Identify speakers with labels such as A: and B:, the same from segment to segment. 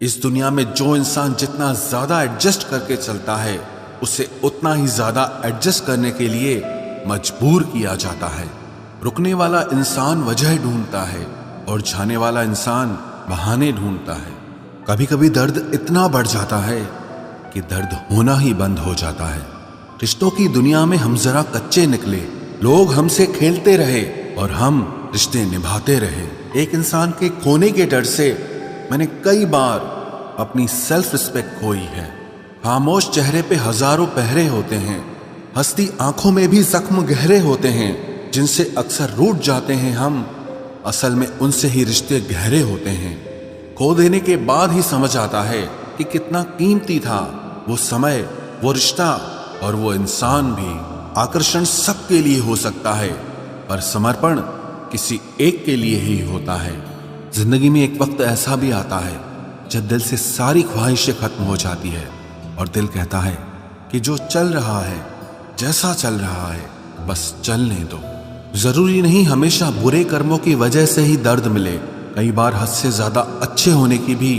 A: इस दुनिया में जो इंसान जितना ज्यादा एडजस्ट करके चलता है उसे उतना ही ज्यादा एडजस्ट करने के लिए मजबूर किया जाता है। रुकने वाला इंसान वजह ढूंढता है और जाने वाला इंसान बहाने ढूंढता है। कभी कभी दर्द इतना बढ़ जाता है कि दर्द होना ही बंद हो जाता है। रिश्तों की दुनिया में हम जरा कच्चे निकले, लोग हमसे खेलते रहे और हम रिश्ते निभाते रहे। एक इंसान के खोने के डर से मैंने कई बार अपनी सेल्फ रिस्पेक्ट खोई है। खामोश चेहरे पे हजारों पहरे होते हैं, हंसती आंखों में भी जख्म गहरे होते हैं, जिनसे अक्सर रूठ जाते हैं हम, असल में उनसे ही रिश्ते गहरे होते हैं। खो देने के बाद ही समझ आता है कि कितना कीमती था वो समय, वो रिश्ता और वो इंसान भी। आकर्षण सबके लिए हो सकता है पर समर्पण किसी एक के लिए ही होता है। जिंदगी में एक वक्त ऐसा भी आता है जब दिल से सारी ख्वाहिशें खत्म हो जाती है और दिल कहता है कि जो चल रहा है, जैसा चल रहा है, बस चलने दो। जरूरी नहीं हमेशा बुरे कर्मों की वजह से ही दर्द मिले, कई बार हद से ज्यादा अच्छे होने की भी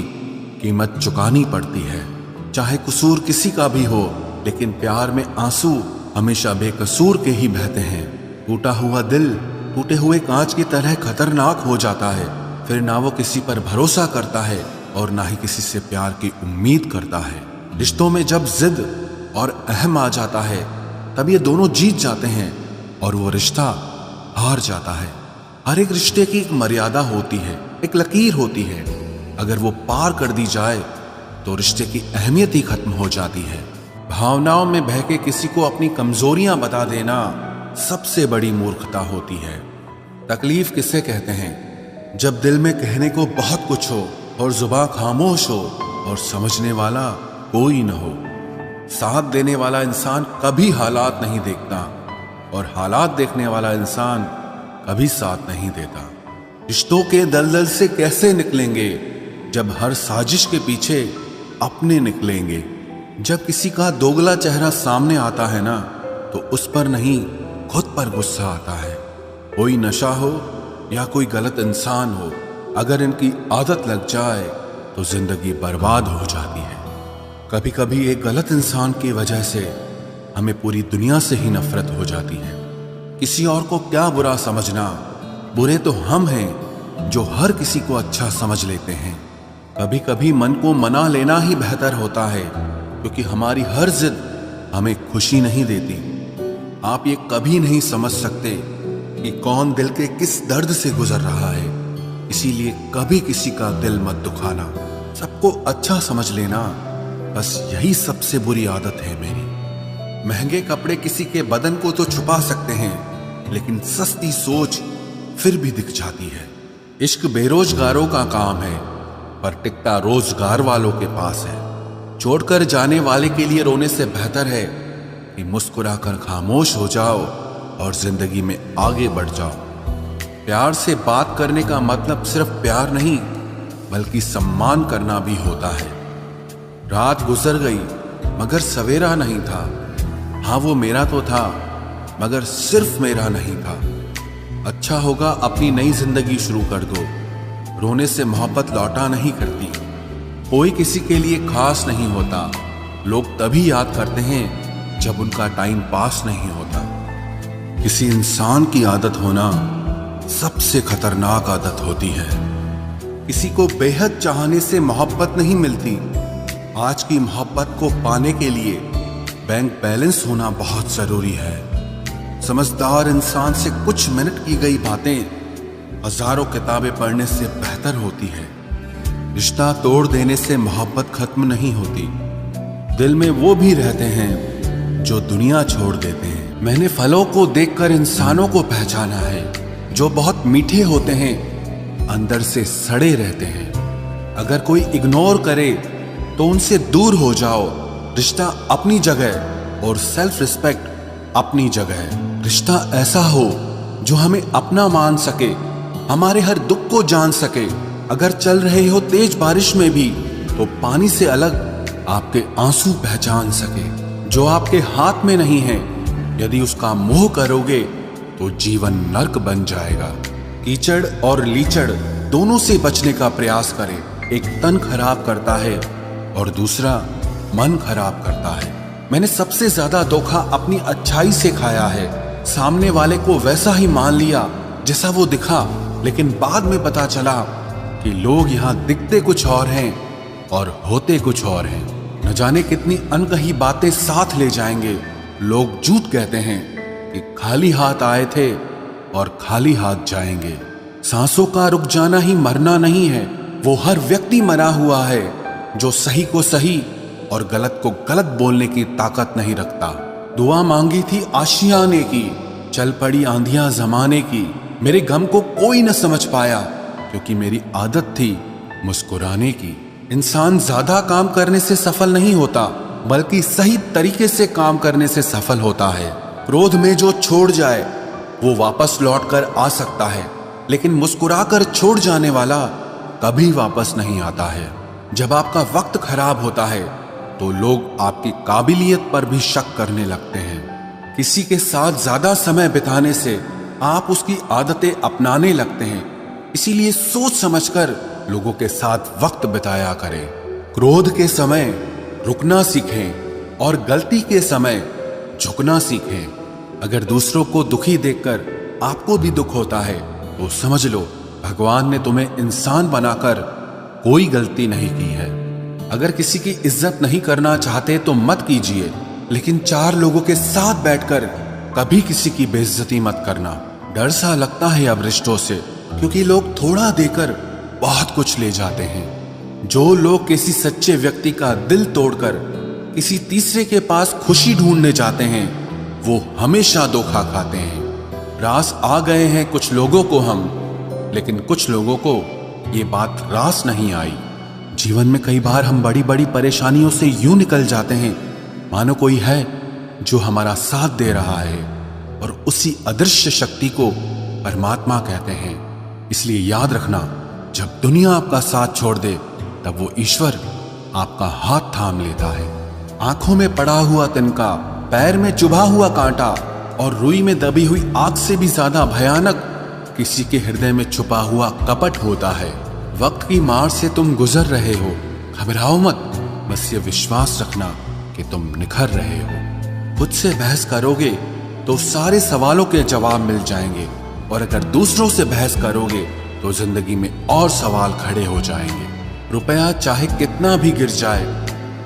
A: कीमत चुकानी पड़ती है। चाहे कसूर किसी का भी हो, लेकिन प्यार में आंसू हमेशा बेकसूर के ही बहते हैं। टूटा हुआ दिल टूटे हुए कांच की तरह खतरनाक हो जाता है। फिर ना वो किसी पर भरोसा करता है और ना ही किसी से प्यार की उम्मीद करता है। रिश्तों में जब जिद और अहम आ जाता है तब ये दोनों जीत जाते हैं और वो रिश्ता हार जाता है। हर एक रिश्ते की एक मर्यादा होती है, एक लकीर होती है। अगर वो पार कर दी जाए तो रिश्ते की अहमियत ही खत्म हो जाती है। भावनाओं में बह के किसी को अपनी कमजोरियां बता देना सबसे बड़ी मूर्खता होती है। तकलीफ किसे कहते हैं? जब दिल में कहने को बहुत कुछ हो और जुबान खामोश हो और समझने वाला कोई न हो। साथ देने वाला इंसान कभी हालात नहीं देखता और हालात देखने वाला इंसान कभी साथ नहीं देता। रिश्तों के दलदल से कैसे निकलेंगे जब हर साजिश के पीछे अपने निकलेंगे। जब किसी का दोगला चेहरा सामने आता है ना, तो उस पर नहीं खुद पर गुस्सा आता है। कोई नशा हो या कोई गलत इंसान हो, अगर इनकी आदत लग जाए तो जिंदगी बर्बाद हो जाती है। कभी कभी एक गलत इंसान की वजह से हमें पूरी दुनिया से ही नफरत हो जाती है। किसी और को क्या बुरा समझना, बुरे तो हम हैं जो हर किसी को अच्छा समझ लेते हैं। कभी कभी मन को मना लेना ही बेहतर होता है, क्योंकि हमारी हर जिद हमें खुशी नहीं देती। आप ये कभी नहीं समझ सकते कि कौन दिल के किस दर्द से गुजर रहा है, इसीलिए कभी किसी का दिल मत दुखाना। सबको अच्छा समझ लेना, बस यही सबसे बुरी आदत है मेरी। महंगे कपड़े किसी के बदन को तो छुपा सकते हैं, लेकिन सस्ती सोच फिर भी दिख जाती है। इश्क बेरोजगारों का काम है, पर टिकता रोजगार वालों के पास है। छोड़कर जाने वाले के लिए रोने से बेहतर है कि मुस्कुराकर खामोश हो जाओ और जिंदगी में आगे बढ़ जाओ। प्यार से बात करने का मतलब सिर्फ प्यार नहीं, बल्कि सम्मान करना भी होता है। रात गुजर गई मगर सवेरा नहीं था। हाँ, वो मेरा तो था मगर सिर्फ मेरा नहीं था। अच्छा होगा अपनी नई जिंदगी शुरू कर दो। रोने से मोहब्बत लौटा नहीं करती। कोई किसी के लिए खास नहीं होता। लोग तभी याद करते हैं जब उनका टाइम पास नहीं होता। किसी इंसान की आदत होना सबसे खतरनाक आदत होती है। किसी को बेहद चाहने से मोहब्बत नहीं मिलती। आज की मोहब्बत को पाने के लिए बैंक बैलेंस होना बहुत जरूरी है। समझदार इंसान से कुछ मिनट की गई बातें हजारों किताबें पढ़ने से बेहतर होती है। रिश्ता तोड़ देने से मोहब्बत खत्म नहीं होती। दिल में वो भी रहते हैं जो दुनिया छोड़ देते हैं। मैंने फलों को देखकर इंसानों को पहचाना है, जो बहुत मीठे होते हैं अंदर से सड़े रहते हैं। अगर कोई इग्नोर करे तो उनसे दूर हो जाओ। रिश्ता अपनी जगह और सेल्फ रिस्पेक्ट अपनी जगह। रिश्ता ऐसा हो जो हमें अपना मान सके, हमारे हर दुख को जान सके। अगर चल रहे हो तेज बारिश में भी तो पानी से अलग आपके आंसू पहचान सके। जो आपके हाथ में नहीं है, यदि उसका मोह करोगे तो जीवन नर्क बन जाएगा। कीचड़ और लीचड़ दोनों से बचने का प्रयास करें। एक तन खराब करता है और दूसरा मन खराब करता है। मैंने सबसे ज्यादा धोखा अपनी अच्छाई से खाया है। सामने वाले को वैसा ही मान लिया जैसा वो दिखा, लेकिन बाद में पता चला कि लोग यहाँ दिखते कुछ और हैं और होते कुछ और हैं। न जाने कितनी अनकही बातें साथ ले जाएंगे। लोग झूठ कहते हैं कि खाली हाथ आए थे और खाली हाथ जाएंगे। सांसों का रुक जाना ही मरना नहीं है, वो हर व्यक्ति मरा हुआ है जो सही को सही और गलत को गलत बोलने की ताकत नहीं रखता। दुआ मांगी थी आशियाने की, चल पड़ी आंधियां जमाने की। मेरे गम को कोई न समझ पाया क्योंकि मेरी आदत थी मुस्कुराने की। इंसान ज्यादा काम करने से सफल नहीं होता, बल्कि सही तरीके से काम करने से सफल होता है। क्रोध में जो छोड़ जाए वो वापस लौट कर आ सकता है, लेकिन मुस्कुराकर छोड़ जाने वाला कभी वापस नहीं आता है। जब आपका वक्त खराब होता है तो लोग आपकी काबिलियत पर भी शक करने लगते हैं। किसी के साथ ज्यादा समय बिताने से आप उसकी आदतें अपनाने लगते हैं। इसीलिए सोच समझकर लोगों के साथ वक्त बिताया करें। क्रोध के समय रुकना सीखें और गलती के समय झुकना सीखें। अगर दूसरों को दुखी देखकर आपको भी दुख होता है तो समझ लो भगवान ने तुम्हें इंसान बनाकर कोई गलती नहीं की है। अगर किसी की इज्जत नहीं करना चाहते तो मत कीजिए, लेकिन चार लोगों के साथ बैठकर कभी किसी की बेइज्जती मत करना। डर सा लगता है अब रिश्तों से, क्योंकि लोग थोड़ा देकर बहुत कुछ ले जाते हैं। जो लोग किसी सच्चे व्यक्ति का दिल तोड़कर किसी तीसरे के पास खुशी ढूंढने जाते हैं वो हमेशा धोखा खाते हैं। रास आ गए हैं कुछ लोगों को हम, लेकिन कुछ लोगों को ये बात रास नहीं आई। जीवन में कई बार हम बड़ी बड़ी परेशानियों से यूं निकल जाते हैं मानो कोई है जो हमारा साथ दे रहा है, और उसी अदृश्य शक्ति को परमात्मा कहते हैं। इसलिए याद रखना, जब दुनिया आपका साथ छोड़ दे तब वो ईश्वर आपका हाथ थाम लेता है। आंखों में पड़ा हुआ तिनका, पैर में चुभा हुआ कांटा और रुई में दबी हुई आग से भी ज्यादा भयानक किसी के हृदय में छुपा हुआ कपट होता है। वक्त की मार से तुम गुजर रहे हो, घबराओ मत, बस ये विश्वास रखना कि तुम निखर रहे हो। खुद से बहस करोगे तो सारे सवालों के जवाब मिल जाएंगे, और अगर दूसरों से बहस करोगे तो जिंदगी में और सवाल खड़े हो जाएंगे। रुपया चाहे कितना भी गिर जाए,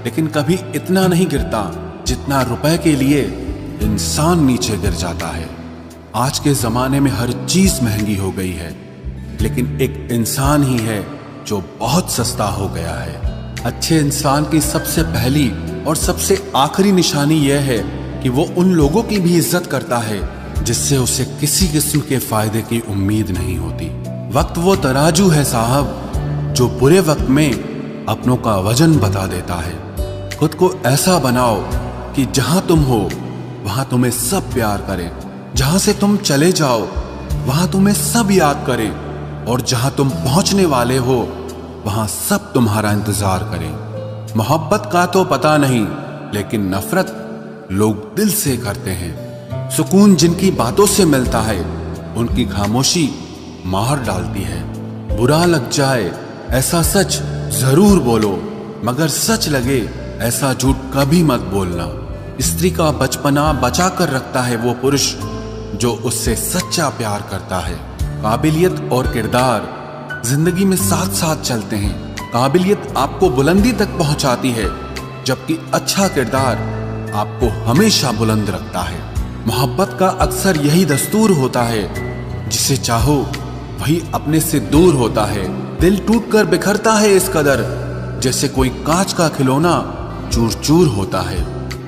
A: लेकिन कभी इतना नहीं गिरता जितना रुपए के लिए इंसान नीचे गिर जाता है। आज के जमाने में हर चीज महंगी हो गई है, लेकिन एक इंसान ही है जो बहुत सस्ता हो गया है। अच्छे इंसान की सबसे पहली और सबसे आखिरी निशानी यह है कि वो उन लोगों की भी इज्जत करता है जिससे उसे किसी किस्म के फायदे की उम्मीद नहीं होती। वक्त वो तराजू है साहब जो बुरे वक्त में अपनों का वजन बता देता है। खुद को ऐसा बनाओ कि जहां तुम हो वहां तुम्हें सब प्यार करें, जहां से तुम चले जाओ वहां तुम्हें सब याद करें, और जहां तुम पहुंचने वाले हो वहां सब तुम्हारा इंतजार करें। मोहब्बत का तो पता नहीं, लेकिन नफरत लोग दिल से करते हैं। सुकून जिनकी बातों से मिलता है उनकी खामोशी मार डालती है। बुरा लग जाए ऐसा सच जरूर बोलो, मगर सच लगे ऐसा झूठ कभी मत बोलना। स्त्री का बचपना बचा कर रखता है वो पुरुष जो उससे सच्चा प्यार करता है। काबिलियत और किरदार जिंदगी में साथ साथ चलते हैं। काबिलियत आपको बुलंदी तक पहुंचाती है, जबकि अच्छा किरदार आपको हमेशा बुलंद रखता है। मोहब्बत का अक्सर यही दस्तूर होता है, जिसे चाहो वही अपने से दूर होता है। दिल टूटकर बिखरता है इस कदर जैसे कोई कांच का खिलौना चूर चूर होता है।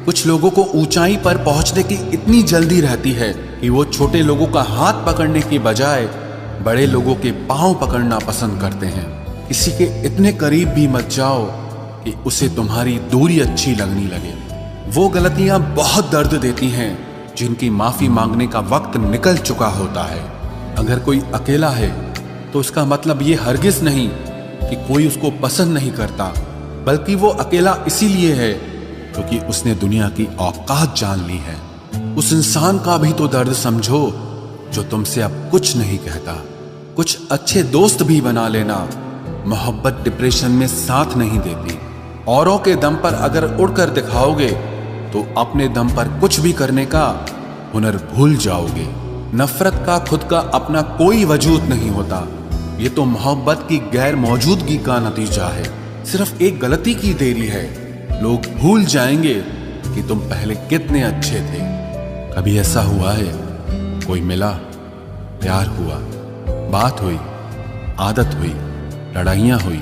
A: कुछ लोगों को ऊंचाई पर पहुंचने की इतनी जल्दी रहती है कि वो छोटे लोगों का हाथ पकड़ने की बजाय बड़े लोगों के पांव पकड़ना पसंद करते हैं। किसी के इतने करीब भी मत जाओ कि उसे तुम्हारी दूरी अच्छी लगने लगे। वो गलतियां बहुत दर्द देती हैं जिनकी माफी मांगने का वक्त निकल चुका होता है। अगर कोई अकेला है तो उसका मतलब ये हरगिज नहीं कि कोई उसको पसंद नहीं करता, बल्कि वो अकेला इसीलिए है क्योंकि उसने दुनिया की औकात जान ली है। उस इंसान का भी तो दर्द समझो जो तुमसे अब कुछ नहीं कहता। कुछ अच्छे दोस्त भी बना लेना, मोहब्बत डिप्रेशन में साथ नहीं देती। औरों के दम पर अगर उड़कर दिखाओगे तो अपने दम पर कुछ भी करने का हुनर भूल जाओगे। नफरत का खुद का अपना कोई वजूद नहीं होता। ये तो मोहब्बत की गैर मौजूदगी का नतीजा है। सिर्फ एक गलती की देरी है। लोग भूल जाएंगे कि तुम पहले कितने अच्छे थे। कभी ऐसा हुआ है, कोई मिला, प्यार हुआ, बात हुई, आदत हुई, लड़ाइयाँ हुई,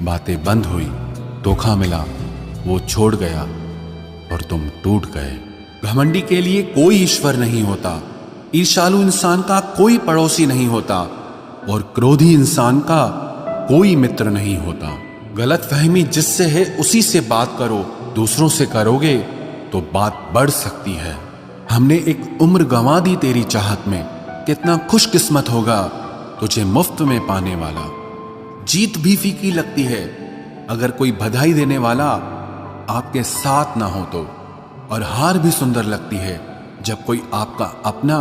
A: बातें बंद हुई, धोखा मिला, वो छोड़ गया और तुम टूट गए। घमंडी के लिए कोई ईश्वर नहीं होता। ईर्ष्यालु इंसान का कोई पड़ोसी नहीं होता और क्रोधी इंसान का कोई मित्र नहीं होता। गलतफहमी जिससे है उसी से बात करो। दूसरों से करोगे तो बात बढ़ सकती है। हमने एक उम्र गंवा दी तेरी चाहत में। कितना खुशकिस्मत होगा तुझे मुफ्त में पाने वाला। जीत भी फीकी लगती है अगर कोई बधाई देने वाला आपके साथ ना हो तो, और हार भी सुंदर लगती है जब कोई आपका अपना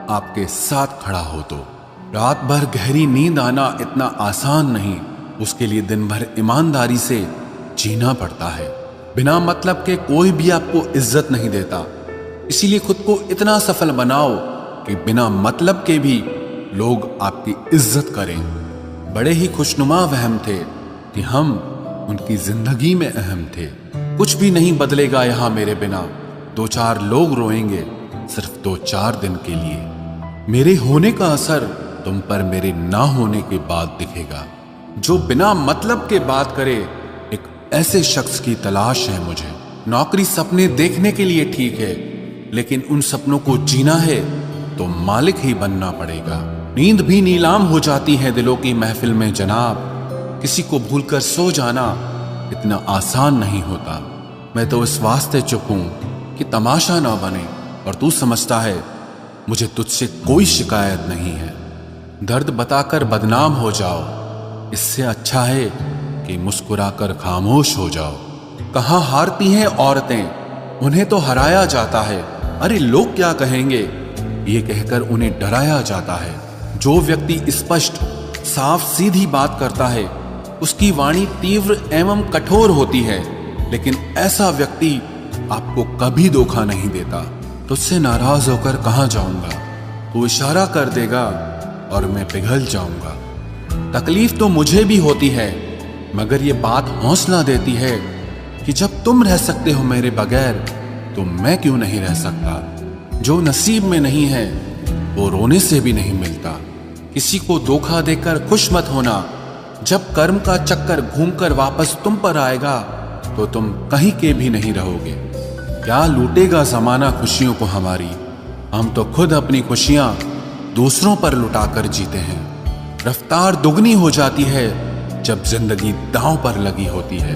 A: आपके साथ खड़ा हो तो। रात भर गहरी नींद आना इतना आसान नहीं। उसके लिए दिन भर ईमानदारी से जीना पड़ता है। बिना मतलब के कोई भी आपको इज्जत नहीं देता। इसीलिए खुद को इतना सफल बनाओ कि बिना मतलब के भी लोग आपकी इज्जत करें। बड़े ही खुशनुमा वहम थे कि हम उनकी जिंदगी में अहम थे। कुछ भी नहीं बदलेगा यहां मेरे बिना। 2-4 लोग रोएंगे सिर्फ 2-4 दिन के लिए। मेरे होने का असर तुम पर मेरे ना होने के बाद दिखेगा। जो बिना मतलब के बात करे, एक ऐसे शख्स की तलाश है मुझे। नौकरी सपने देखने के लिए ठीक है, लेकिन उन सपनों को जीना है तो मालिक ही बनना पड़ेगा। नींद भी नीलाम हो जाती है दिलों की महफिल में जनाब। किसी को भूलकर सो जाना इतना आसान नहीं होता। मैं तो इस वास्ते चुप हूं कि तमाशा ना बने, और तू समझता है मुझे तुझसे कोई शिकायत नहीं है। दर्द बताकर बदनाम हो जाओ, इससे अच्छा है कि मुस्कुराकर खामोश हो जाओ। कहां हारती हैं औरतें, उन्हें तो हराया जाता है। अरे लोग क्या कहेंगे, ये कहकर उन्हें डराया जाता है। जो व्यक्ति स्पष्ट साफ सीधी बात करता है उसकी वाणी तीव्र एवं कठोर होती है, लेकिन ऐसा व्यक्ति आपको कभी धोखा नहीं देता। तुझसे नाराज होकर कहां जाऊंगा, तू इशारा कर देगा और मैं पिघल जाऊंगा। तकलीफ तो मुझे भी होती है, मगर ये बात हौसला देती है कि जब तुम रह सकते हो मेरे बगैर तो मैं क्यों नहीं रह सकता। जो नसीब में नहीं है वो रोने से भी नहीं मिलता। किसी को धोखा देकर खुश मत होना। जब कर्म का चक्कर घूमकर वापस तुम पर आएगा तो तुम कहीं के भी नहीं रहोगे। क्या लूटेगा जमाना खुशियों को हमारी, हम तो खुद अपनी खुशियां दूसरों पर लुटाकर जीते हैं। रफ्तार दुगनी हो जाती है जब जिंदगी दांव पर लगी होती है।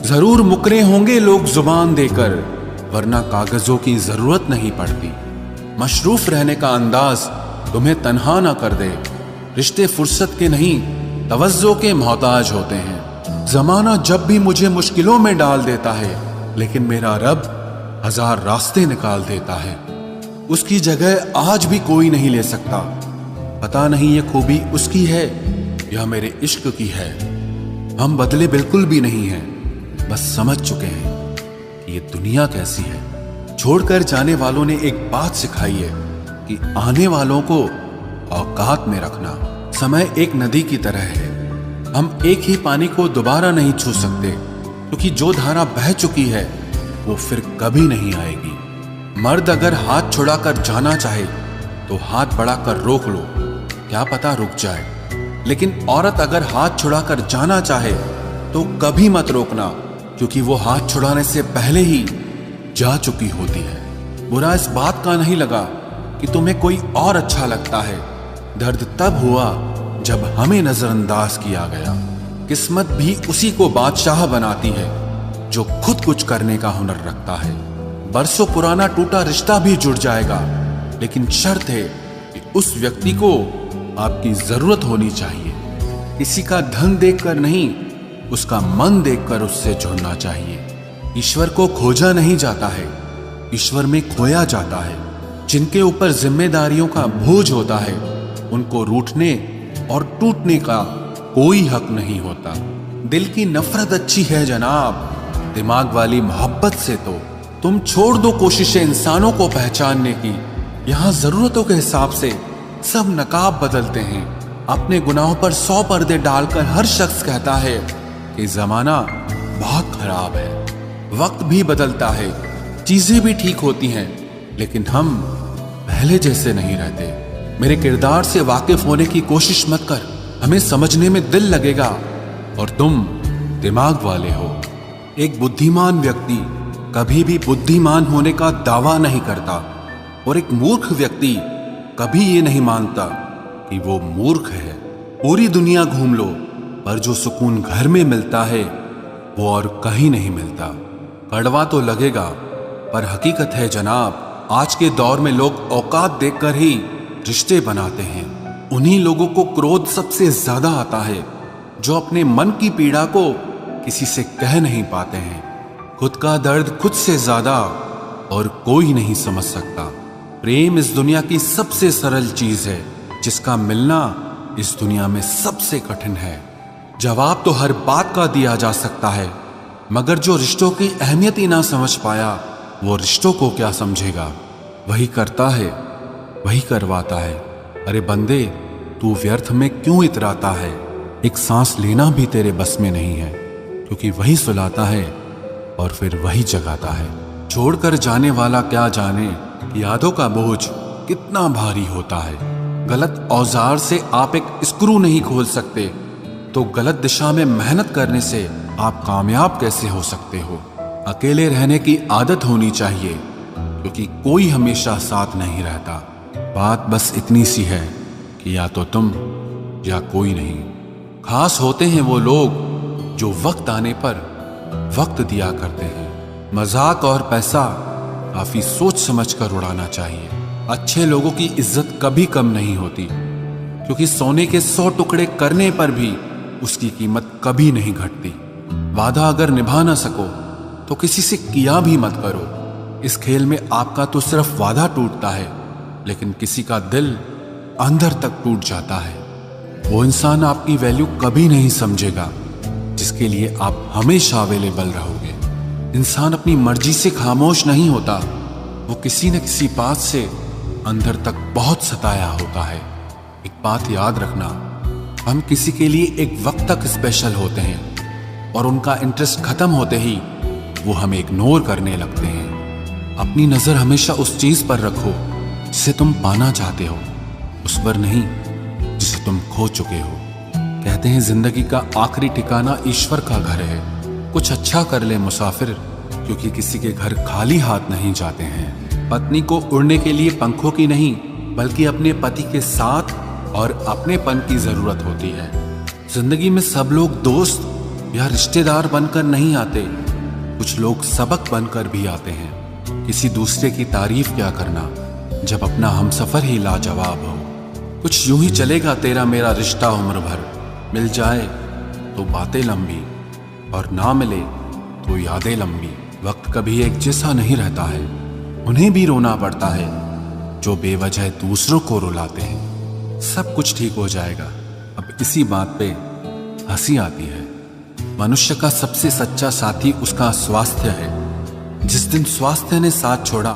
A: जरूर मुकरे होंगे लोग जुबान देकर, वरना कागजों की जरूरत नहीं पड़ती। मशरूफ रहने का अंदाज तुम्हें तन्हा ना कर दे। रिश्ते फुर्सत के नहीं तवज्जो के मोहताज होते हैं। जमाना जब भी मुझे मुश्किलों में डाल देता है, लेकिन मेरा रब 1000 रास्ते निकाल देता है। उसकी जगह आज भी कोई नहीं ले सकता। पता नहीं ये खूबी उसकी है या मेरे इश्क की है। हम बदले बिल्कुल भी नहीं हैं, बस समझ चुके हैं कि ये दुनिया कैसी है। छोड़कर जाने वालों ने एक बात सिखाई है कि आने वालों को औकात में रखना। समय एक नदी की तरह है। हम एक ही पानी को दोबारा नहीं छू सकते, क्योंकि जो धारा बह चुकी है वो फिर कभी नहीं आएगी। मर्द अगर हाथ छुड़ाकर जाना चाहे तो हाथ बढ़ाकर रोक लो, क्या पता रुक जाए। लेकिन औरत अगर हाथ छुड़ाकर जाना चाहे तो कभी मत रोकना, क्योंकि वो हाथ छुड़ाने से पहले ही जा चुकी होती है। बुरा इस बात का नहीं लगा कि तुम्हें कोई और अच्छा लगता है। दर्द तब हुआ जब हमें नजरअंदाज किया गया। किस्मत भी उसी को बादशाह बनाती है जो खुद कुछ करने का हुनर रखता है। बरसों पुराना टूटा रिश्ता भी जुड़ जाएगा, लेकिन शर्त है कि उस व्यक्ति को आपकी जरूरत होनी चाहिए। किसी का धन देखकर नहीं, उसका मन देखकर उससे जुड़ना चाहिए। ईश्वर को खोजा नहीं जाता है, ईश्वर में खोया जाता है। जिनके ऊपर जिम्मेदारियों का बोझ होता है उनको रूठने और टूटने का कोई हक नहीं होता। दिल की नफरत अच्छी है जनाब, दिमाग वाली मोहब्बत से तो तुम छोड़ दो कोशिशें इंसानों को पहचानने की। यहाँ जरूरतों के हिसाब से सब नकाब बदलते हैं। अपने गुनाहों पर 100 पर्दे डालकर हर शख्स कहता है कि जमाना बहुत खराब है। वक्त भी बदलता है, चीजें भी ठीक होती हैं, लेकिन हम पहले जैसे नहीं रहते। मेरे किरदार से वाकिफ होने की कोशिश मत कर, हमें समझने में दिल लगेगा और तुम दिमाग वाले हो। एक बुद्धिमान व्यक्ति कभी भी बुद्धिमान होने का दावा नहीं करता और एक मूर्ख व्यक्ति कभी ये नहीं मानता कि वो मूर्ख है। पूरी दुनिया घूम लो, पर जो सुकून घर में मिलता है वो और कहीं नहीं मिलता। कड़वा तो लगेगा, पर हकीकत है जनाब, आज के दौर में लोग औकात देखकर ही रिश्ते बनाते हैं। उन्हीं लोगों को क्रोध सबसे ज्यादा आता है जो अपने मन की पीड़ा को किसी से कह नहीं पाते हैं। खुद का दर्द खुद से ज्यादा और कोई नहीं समझ सकता। प्रेम इस दुनिया की सबसे सरल चीज है, जिसका मिलना इस दुनिया में सबसे कठिन है। जवाब तो हर बात का दिया जा सकता है, मगर जो रिश्तों की अहमियत ही ना समझ पाया वो रिश्तों को क्या समझेगा। वही करता है, वही करवाता है। अरे बंदे, तू व्यर्थ में क्यों इतराता है? एक सांस लेना भी तेरे बस में नहीं है, क्योंकि वही सुलाता है और फिर वही जगाता है। छोड़कर जाने वाला क्या जाने कि यादों का बोझ कितना भारी होता है। गलत औजार से आप एक स्क्रू नहीं खोल सकते, तो गलत दिशा में मेहनत करने से आप कामयाब कैसे हो सकते हो? अकेले रहने की आदत होनी चाहिए, क्योंकि कोई हमेशा साथ नहीं रहता। बात बस इतनी सी है कि या तो तुम या कोई नहीं। खास होते हैं वो लोग जो वक्त आने पर वक्त दिया करते हैं। मजाक और पैसा काफी सोच समझ कर उड़ाना चाहिए। अच्छे लोगों की इज्जत कभी कम नहीं होती, क्योंकि सोने के 100 टुकड़े करने पर भी उसकी कीमत कभी नहीं घटती। वादा अगर निभा ना सको तो किसी से किया भी मत करो। इस खेल में आपका तो सिर्फ वादा टूटता है, लेकिन किसी का दिल अंदर तक टूट जाता है। वो इंसान आपकी वैल्यू कभी नहीं समझेगा जिसके लिए आप हमेशा अवेलेबल रहोगे। इंसान अपनी मर्जी से खामोश नहीं होता, वो किसी न किसी बात से अंदर तक बहुत सताया होता है। एक बात याद रखना, हम किसी के लिए एक वक्त तक स्पेशल होते हैं और उनका इंटरेस्ट खत्म होते ही वो हमें इग्नोर करने लगते हैं। अपनी नजर हमेशा उस चीज पर रखो जिसे तुम पाना चाहते हो, उस पर नहीं जिसे तुम खो चुके हो। कहते हैं जिंदगी का आखिरी ठिकाना ईश्वर का घर है। कुछ अच्छा कर ले मुसाफिर, क्योंकि किसी के घर खाली हाथ नहीं जाते हैं। पत्नी को उड़ने के लिए पंखों की नहीं, बल्कि अपने पति के साथ और अपनेपन की जरूरत होती है। जिंदगी में सब लोग दोस्त या रिश्तेदार बनकर नहीं आते, कुछ लोग सबक बनकर भी आते हैं। किसी दूसरे की तारीफ क्या करना जब अपना हमसफर ही लाजवाब हो। कुछ यूं ही चलेगा तेरा मेरा रिश्ता उम्र भर, मिल जाए तो बातें लंबी और ना मिले तो यादें लंबी। वक्त कभी एक जैसा नहीं रहता है, उन्हें भी रोना पड़ता है जो बेवजह दूसरों को रुलाते हैं। सब कुछ ठीक हो जाएगा। अब इसी बात पे हंसी आती है। मनुष्य का सबसे सच्चा साथी उसका स्वास्थ्य है। जिस दिन स्वास्थ्य ने साथ छोड़ा